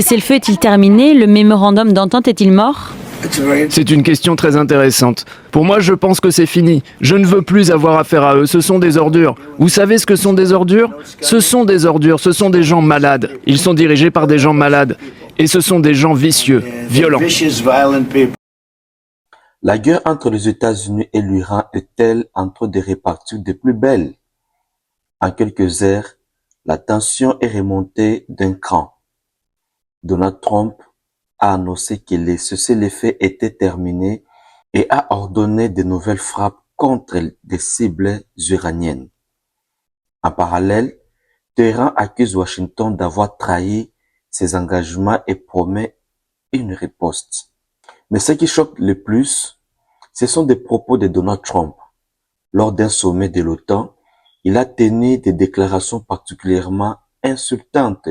Cessez-le-feu est-il terminé? Le mémorandum d'entente est-il mort? C'est une question très intéressante. Pour moi, je pense que c'est fini. Je ne veux plus avoir affaire à eux. Ce sont des ordures. Vous savez ce que sont des ordures? Ce sont des ordures. Ce sont des gens malades. Ils sont dirigés par des gens malades. Et ce sont des gens vicieux, violents. La guerre entre les États-Unis et l'Iran est-elle en train de repartir de plus belle? En quelques heures, la tension est remontée d'un cran. Donald Trump a annoncé que le cessez-le-feu était terminé et a ordonné de nouvelles frappes contre des cibles iraniennes. En parallèle, Téhéran accuse Washington d'avoir trahi ses engagements et promet une riposte. Mais ce qui choque le plus, ce sont des propos de Donald Trump. Lors d'un sommet de l'OTAN, il a tenu des déclarations particulièrement insultantes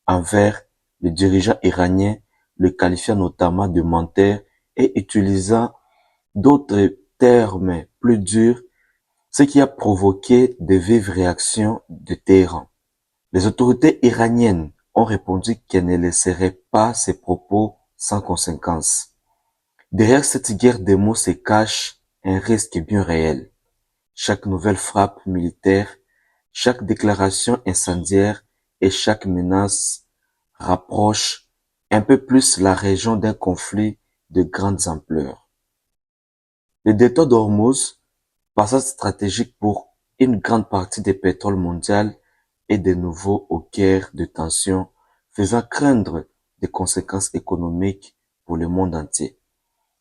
envers le dirigeant iranien, le qualifiant notamment de menteur et utilisant d'autres termes plus durs, ce qui a provoqué de vives réactions de Téhéran. Les autorités iraniennes ont répondu qu'elles ne laisseraient pas ces propos sans conséquence. Derrière cette guerre des mots se cache un risque bien réel. Chaque nouvelle frappe militaire, chaque déclaration incendiaire et chaque menace rapproche un peu plus la région d'un conflit de grande ampleur. Le détroit d'Ormuz, passage stratégique pour une grande partie du pétrole mondial, est de nouveau au cœur de tensions, faisant craindre des conséquences économiques pour le monde entier.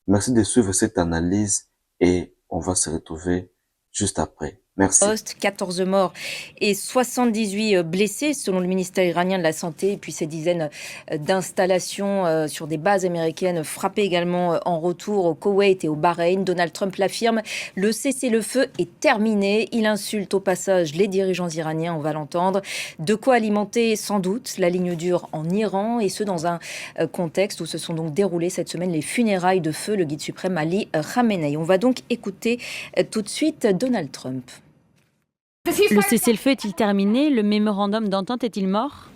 Merci de suivre cette analyse et on va se retrouver juste après. Merci. 14 morts et 78 blessés selon le ministère iranien de la Santé. Et puis ces dizaines d'installations sur des bases américaines frappées également en retour au Koweït et au Bahreïn. Donald Trump l'affirme, le cessez-le-feu est terminé. Il insulte au passage les dirigeants iraniens, on va l'entendre. De quoi alimenter sans doute la ligne dure en Iran, et ce dans un contexte où se sont donc déroulées cette semaine les funérailles de feu le guide suprême Ali Khamenei. On va donc écouter tout de suite Donald Trump. Le cessez-le-feu est-il terminé? Le mémorandum d'entente est-il mort?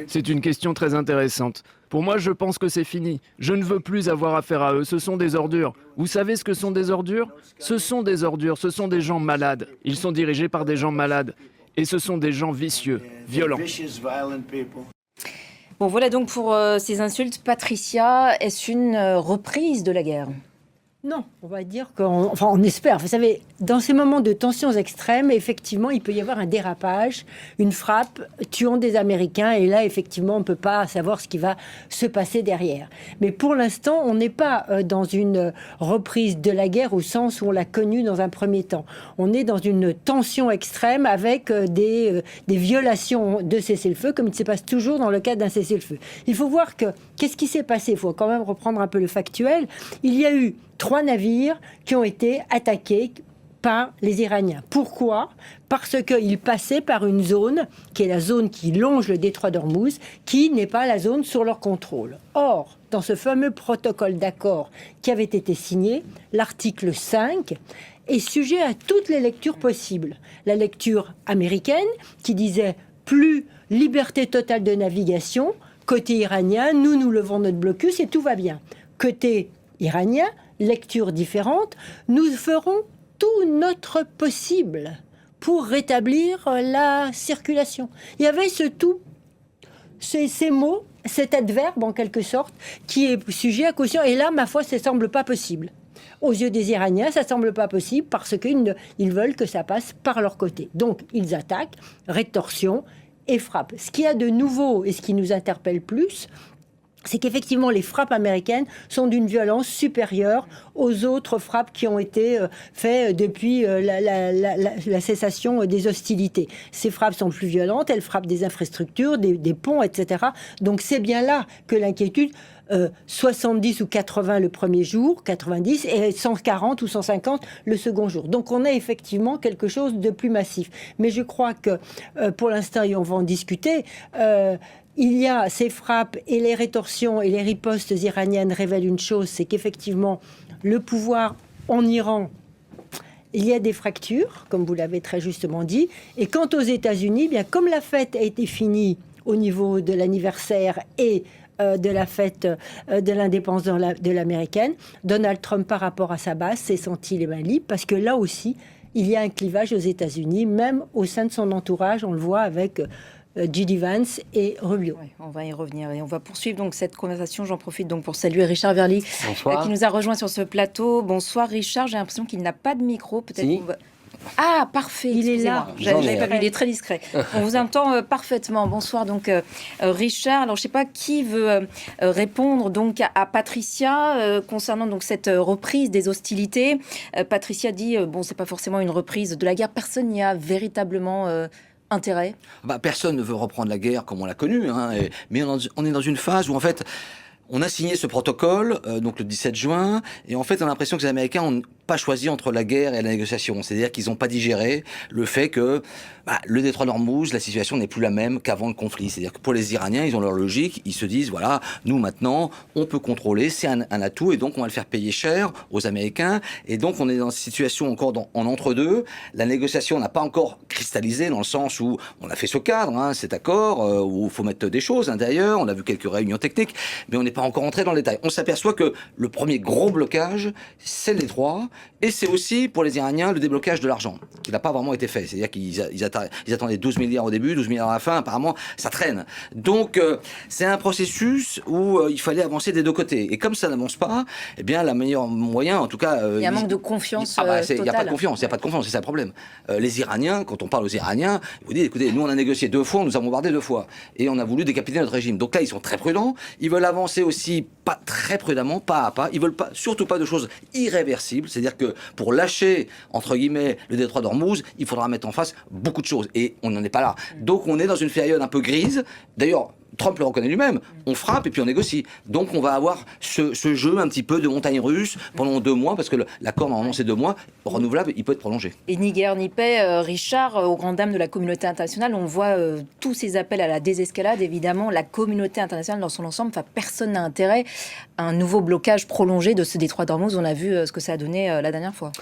C'est une question très intéressante. Pour moi, je pense que c'est fini. Je ne veux plus avoir affaire à eux. Ce sont des ordures. Vous savez ce que sont des ordures? Ce sont des ordures. Ce sont des gens malades. Ils sont dirigés par des gens malades. Et ce sont des gens vicieux, violents. Bon, voilà donc pour ces insultes. Patricia, est-ce une reprise de la guerre? Non, on va dire on espère. Vous savez, dans ces moments de tensions extrêmes, effectivement, il peut y avoir un dérapage, une frappe tuant des Américains. Et là, effectivement, on ne peut pas savoir ce qui va se passer derrière. Mais pour l'instant, on n'est pas dans une reprise de la guerre au sens où on l'a connue dans un premier temps. On est dans une tension extrême avec des violations de cessez-le-feu, comme il se passe toujours dans le cadre d'un cessez-le-feu. Il faut voir qu'est-ce qui s'est passé. Il faut quand même reprendre un peu le factuel. Il y a eu 3 navires qui ont été attaqués par les Iraniens. Pourquoi? Parce qu'ils passaient par une zone, qui est la zone qui longe le détroit d'Ormuz, qui n'est pas la zone sur leur contrôle. Or, dans ce fameux protocole d'accord qui avait été signé, l'article 5 est sujet à toutes les lectures possibles. La lecture américaine, qui disait plus liberté totale de navigation, côté iranien, nous levons notre blocus et tout va bien. Côté iranien, lecture différente, nous ferons tout notre possible pour rétablir la circulation. Il y avait ces mots, cet adverbe en quelque sorte, qui est sujet à caution. Et là, ma foi, ça ne semble pas possible. Aux yeux des Iraniens, ça ne semble pas possible parce qu'ils veulent que ça passe par leur côté. Donc, ils attaquent, rétorsion et frappent. Ce qu'il y a de nouveau et ce qui nous interpelle plus, c'est qu'effectivement, les frappes américaines sont d'une violence supérieure aux autres frappes qui ont été faites depuis la cessation des hostilités. Ces frappes sont plus violentes, elles frappent des infrastructures, des ponts, etc. Donc c'est bien là que l'inquiétude, 70 ou 80 le premier jour, 90, et 140 ou 150 le second jour. Donc on a effectivement quelque chose de plus massif. Mais je crois que pour l'instant, et on va en discuter, il y a ces frappes et les rétorsions et les ripostes iraniennes révèlent une chose, c'est qu'effectivement, le pouvoir en Iran, il y a des fractures, comme vous l'avez très justement dit. Et quant aux États-Unis, bien comme la fête a été finie au niveau de l'anniversaire et de la fête de l'indépendance de l'américaine. Donald Trump, par rapport à sa base, s'est senti les mains libres parce que là aussi, il y a un clivage aux États-Unis, même au sein de son entourage. On le voit avec J.D. Vance et Rubio. Oui, on va y revenir et on va poursuivre donc cette conversation. J'en profite donc pour saluer Richard Verly qui nous a rejoint sur ce plateau. Bonsoir Richard, j'ai l'impression qu'il n'a pas de micro. Peut-être Si. qu'on va... Ah, parfait. Il est là. J'avais pas vu, il est très discret. On vous entend parfaitement. Bonsoir donc Richard. Alors je sais pas qui veut répondre donc à Patricia concernant donc cette reprise des hostilités. Patricia dit bon, c'est pas forcément une reprise de la guerre. Personne n'y a véritablement intérêt. Personne ne veut reprendre la guerre comme on l'a connue, mais on est dans une phase où en fait on a signé ce protocole donc le 17 juin et en fait on a l'impression que les Américains ont pas choisi entre la guerre et la négociation. C'est-à-dire qu'ils n'ont pas digéré le fait que le détroit d'Ormuz, la situation n'est plus la même qu'avant le conflit. C'est-à-dire que pour les Iraniens, ils ont leur logique, ils se disent, voilà, nous maintenant, on peut contrôler, c'est un atout, et donc on va le faire payer cher aux Américains. Et donc on est dans une situation encore en entre-deux. La négociation n'a pas encore cristallisé dans le sens où on a fait ce cadre, cet accord, où il faut mettre des choses à l'intérieur, on a vu quelques réunions techniques, mais on n'est pas encore entré dans le détail. On s'aperçoit que le premier gros blocage, c'est le détroit, et c'est aussi pour les Iraniens le déblocage de l'argent, qui n'a pas vraiment été fait. C'est-à-dire qu'ils attendaient 12 milliards au début, 12 milliards à la fin, apparemment ça traîne. Donc c'est un processus où il fallait avancer des deux côtés. Et comme ça n'avance pas, eh bien la meilleure moyen, en tout cas... il y a un manque de confiance il n'y a pas totale. de confiance, c'est ça le problème. Les Iraniens, quand on parle aux Iraniens, ils vous disent, écoutez, nous on a négocié 2 fois, on nous a bombardé 2 fois. Et on a voulu décapiter notre régime. Donc là, ils sont très prudents. Ils veulent avancer aussi pas très prudemment, pas à pas. Ils veulent surtout pas de choses irréversibles. C'est-à-dire que pour lâcher, entre guillemets, le détroit d'Ormuz, il faudra mettre en face beaucoup de choses. Et on n'en est pas là. Donc on est dans une période un peu grise. D'ailleurs, Trump le reconnaît lui-même, on frappe et puis on négocie. Donc on va avoir ce jeu un petit peu de montagne russe pendant 2 mois, parce que l'accord normalement c'est 2 mois, renouvelable, il peut être prolongé. Et ni guerre ni paix, Richard, aux grandes dames de la communauté internationale, on voit tous ces appels à la désescalade. Évidemment, la communauté internationale dans son ensemble, personne n'a intérêt à un nouveau blocage prolongé de ce détroit d'Ormuz. On a vu ce que ça a donné la dernière fois.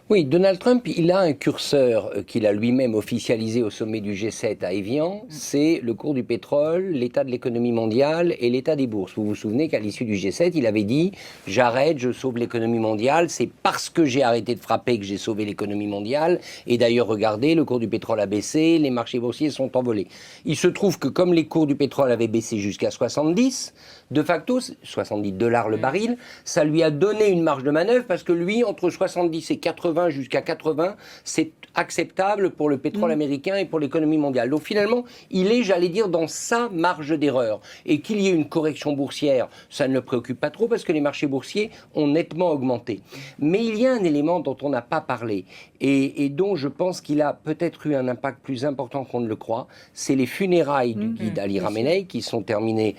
Oui, Donald Trump, il a un curseur qu'il a lui-même officialisé au sommet du G7 à Évian, c'est le cours du pétrole, l'état de l'économie mondiale et l'état des bourses. Vous vous souvenez qu'à l'issue du G7, il avait dit « j'arrête, je sauve l'économie mondiale, c'est parce que j'ai arrêté de frapper que j'ai sauvé l'économie mondiale ». Et d'ailleurs, regardez, le cours du pétrole a baissé, les marchés boursiers sont envolés. Il se trouve que comme les cours du pétrole avaient baissé jusqu'à 70, de facto, $70 le baril, ça lui a donné une marge de manœuvre parce que lui, entre 70 et 80 jusqu'à 80, c'est acceptable pour le pétrole américain et pour l'économie mondiale. Donc finalement, il est, j'allais dire, dans sa marge d'erreur. Et qu'il y ait une correction boursière, ça ne le préoccupe pas trop parce que les marchés boursiers ont nettement augmenté. Mais il y a un élément dont on n'a pas parlé et dont je pense qu'il a peut-être eu un impact plus important qu'on ne le croit, c'est les funérailles du guide Ali Khamenei qui sont terminées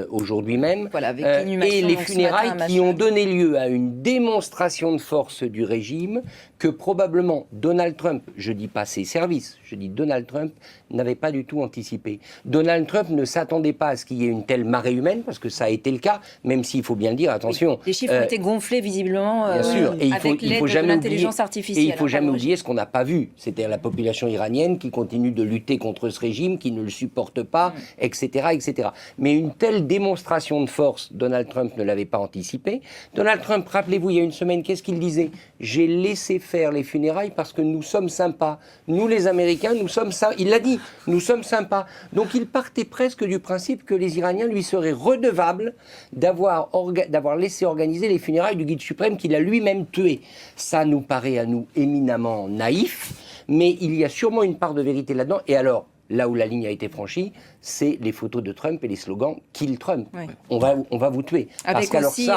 aujourd'hui même. Voilà, avec et les funérailles qui ont donné lieu à une démonstration de force du régime que probablement Donald Trump, je dis pas ses services, je dis Donald Trump, n'avait pas du tout anticipé. Donald Trump ne s'attendait pas à ce qu'il y ait une telle marée humaine, parce que ça a été le cas, même s'il faut bien le dire, attention. Oui, les chiffres ont été gonflés visiblement bien sûr, et avec l'aide de l'intelligence artificielle. Et il ne faut jamais oublier ce qu'on n'a pas vu, c'est-à-dire la population iranienne qui continue de lutter contre ce régime, qui ne le supporte pas, etc., etc. Mais une telle démonstration de force, Donald Trump ne l'avait pas anticipé. Donald Trump, rappelez-vous, il y a une semaine, qu'est-ce qu'il disait ? J'ai laissé faire les funérailles parce que nous sommes sympas. Nous, les Américains, nous sommes ça. Il l'a dit, nous sommes sympas. Donc il partait presque du principe que les Iraniens lui seraient redevables d'avoir laissé organiser les funérailles du guide suprême qu'il a lui-même tué. Ça nous paraît à nous éminemment naïf, mais il y a sûrement une part de vérité là-dedans. Et alors, là où la ligne a été franchie, c'est les photos de Trump et les slogans « Kill Trump oui. ». On va vous tuer. Avec aussi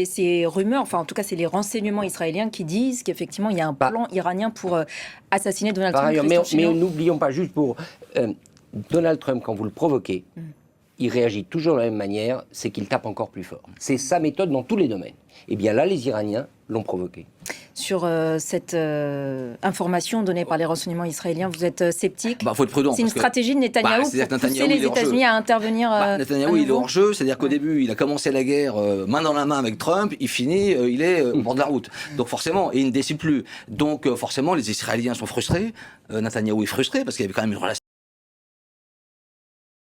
ces rumeurs, enfin en tout cas c'est les renseignements israéliens qui disent qu'effectivement il y a un plan iranien pour assassiner Donald Trump. Par ailleurs, mais n'oublions pas, juste pour Donald Trump, quand vous le provoquez, il réagit toujours de la même manière, c'est qu'il tape encore plus fort. C'est sa méthode dans tous les domaines. Et bien là, les Iraniens l'ont provoqué. Sur cette information donnée par les renseignements israéliens, vous êtes sceptique. Faut être prudent. C'est une stratégie de Netanyahou pour pousser les États-Unis à intervenir. Netanyahou, il est hors jeu, c'est-à-dire qu'au début, il a commencé la guerre main dans la main avec Trump, il finit, il est au bord de la route. Donc forcément, et il ne décide plus. Donc forcément, les Israéliens sont frustrés. Netanyahou est frustré parce qu'il y avait quand même une relation